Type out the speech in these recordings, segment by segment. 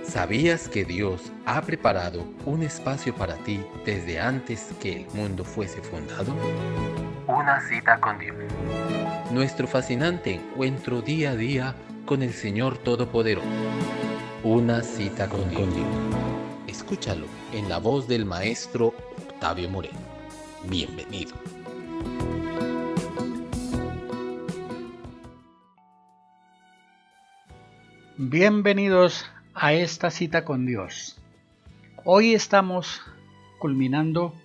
¿Sabías que Dios ha preparado un espacio para ti desde antes que el mundo fuese fundado? Una cita con Dios. Nuestro fascinante encuentro día a día con el Señor Todopoderoso. Una cita con Dios. Escúchalo en la voz del maestro Octavio Moreno. Bienvenido. Bienvenidos a esta cita con Dios. Hoy estamos culminando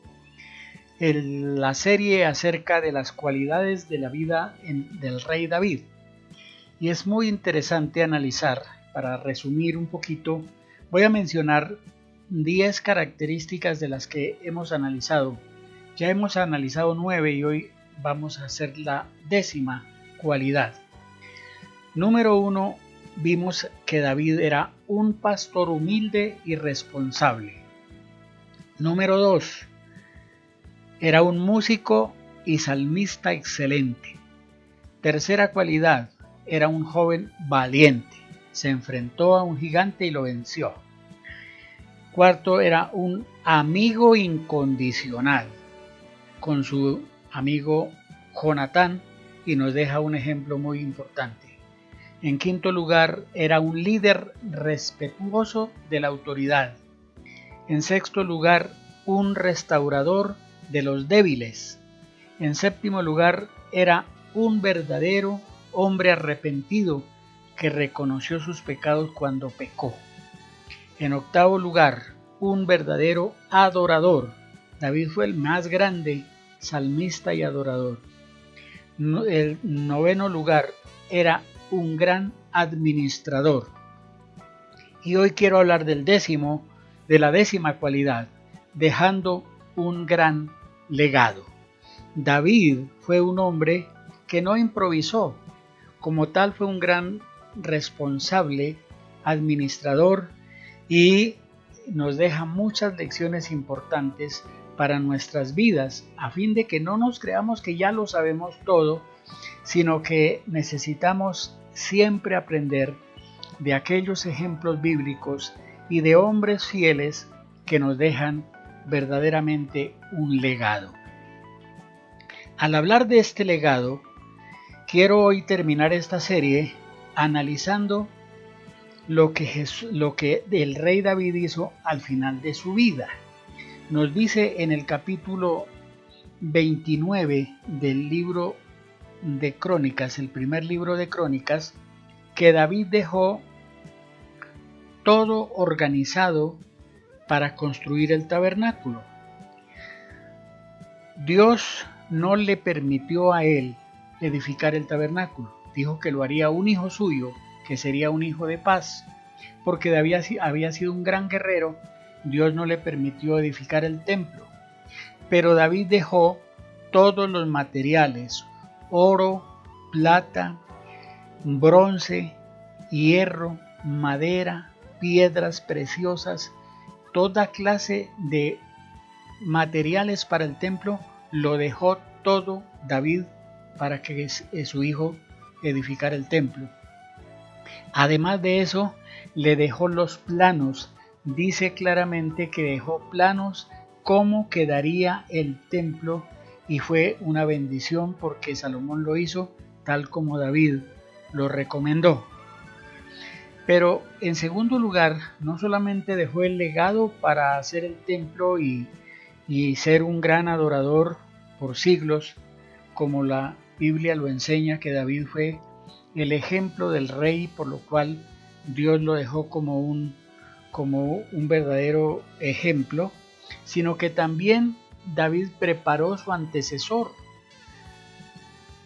la serie acerca de las cualidades de la vida del rey David. Y es muy interesante analizar, para resumir un poquito, voy a mencionar 10 características de las que hemos analizado. Ya hemos analizado 9 y hoy vamos a hacer la 10ª cualidad. Número 1. Vimos que David era un pastor humilde y responsable. Número 2. Era un músico y salmista excelente. Tercera cualidad. Era un joven valiente. Se enfrentó a un gigante y lo venció. Cuarto, era un amigo incondicional con su amigo Jonatán y nos deja un ejemplo muy importante. En quinto lugar, era un líder respetuoso de la autoridad. En sexto lugar, un restaurador de los débiles. En séptimo lugar, era un verdadero hombre arrepentido que reconoció sus pecados cuando pecó. En octavo lugar, un verdadero adorador. David fue el más grande salmista y adorador. El noveno lugar, era un gran administrador. Y hoy quiero hablar de la 10ª cualidad, dejando un gran legado. David fue un hombre que no improvisó, como tal fue un gran responsable, administrador, y nos deja muchas lecciones importantes para nuestras vidas, a fin de que no nos creamos que ya lo sabemos todo, sino que necesitamos siempre aprender de aquellos ejemplos bíblicos y de hombres fieles que nos dejan verdaderamente un legado. Al hablar de este legado, quiero hoy terminar esta serie analizando lo que el rey David hizo al final de su vida. Nos dice en el capítulo 29 del libro de Crónicas, el primer libro de Crónicas, que David dejó todo organizado para construir el tabernáculo. Dios no le permitió a él edificar el tabernáculo. Dijo que lo haría un hijo suyo, que sería un hijo de paz. Porque David había sido un gran guerrero, Dios no le permitió edificar el templo. Pero David dejó todos los materiales: oro, plata, bronce, hierro, madera, piedras preciosas, toda clase de materiales para el templo, lo dejó todo David para que su hijo edificara el templo. Además de eso, le dejó los planos. Dice claramente que dejó planos cómo quedaría el templo, y fue una bendición porque Salomón lo hizo tal como David lo recomendó. Pero en segundo lugar, no solamente dejó el legado para hacer el templo y ser un gran adorador por siglos, como la Biblia lo enseña, que David fue el ejemplo del rey, por lo cual Dios lo dejó como un verdadero ejemplo, sino que también David preparó su antecesor.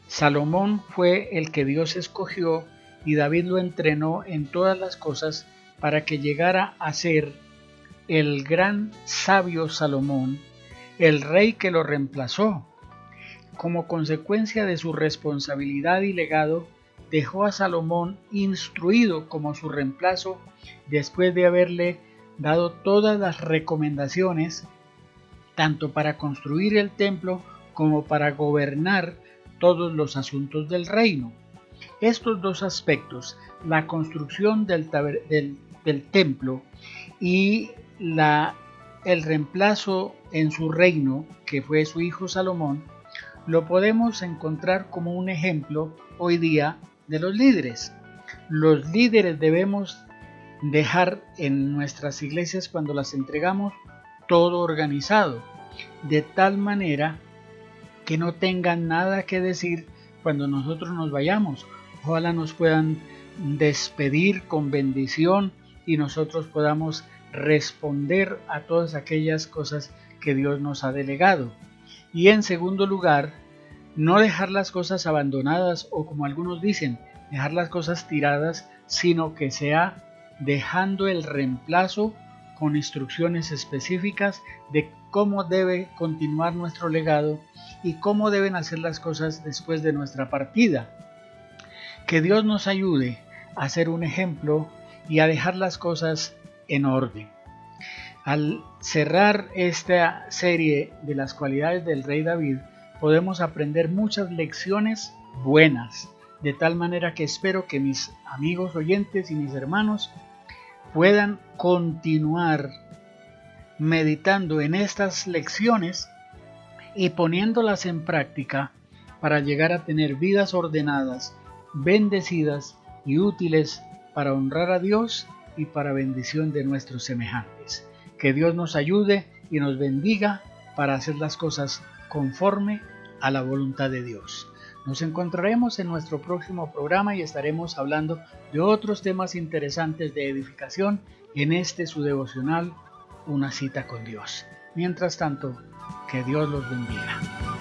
Salomón fue el que Dios escogió y David lo entrenó en todas las cosas para que llegara a ser el gran sabio Salomón, el rey que lo reemplazó. Como consecuencia de su responsabilidad y legado, dejó a Salomón instruido como su reemplazo después de haberle dado todas las recomendaciones, tanto para construir el templo como para gobernar todos los asuntos del reino. Estos dos aspectos, la construcción del del templo y el reemplazo en su reino, que fue su hijo Salomón, lo podemos encontrar como un ejemplo hoy día de los líderes. Los líderes debemos dejar en nuestras iglesias, cuando las entregamos, todo organizado, de tal manera que no tengan nada que decir cuando nosotros nos vayamos. Ojalá nos puedan despedir con bendición y nosotros podamos responder a todas aquellas cosas que Dios nos ha delegado. Y en segundo lugar, no dejar las cosas abandonadas, o como algunos dicen, dejar las cosas tiradas, sino que sea dejando el reemplazo con instrucciones específicas de cómo debe continuar nuestro legado y cómo deben hacer las cosas después de nuestra partida. Que Dios nos ayude a ser un ejemplo y a dejar las cosas en orden. Al cerrar esta serie de las cualidades del rey David, podemos aprender muchas lecciones buenas, de tal manera que espero que mis amigos oyentes y mis hermanos puedan continuar meditando en estas lecciones y poniéndolas en práctica para llegar a tener vidas ordenadas, bendecidas y útiles para honrar a Dios y para bendición de nuestros semejantes. Que Dios nos ayude y nos bendiga para hacer las cosas conforme a la voluntad de Dios. Nos encontraremos en nuestro próximo programa y estaremos hablando de otros temas interesantes de edificación en este su devocional, Una cita con Dios. Mientras tanto, que Dios los bendiga.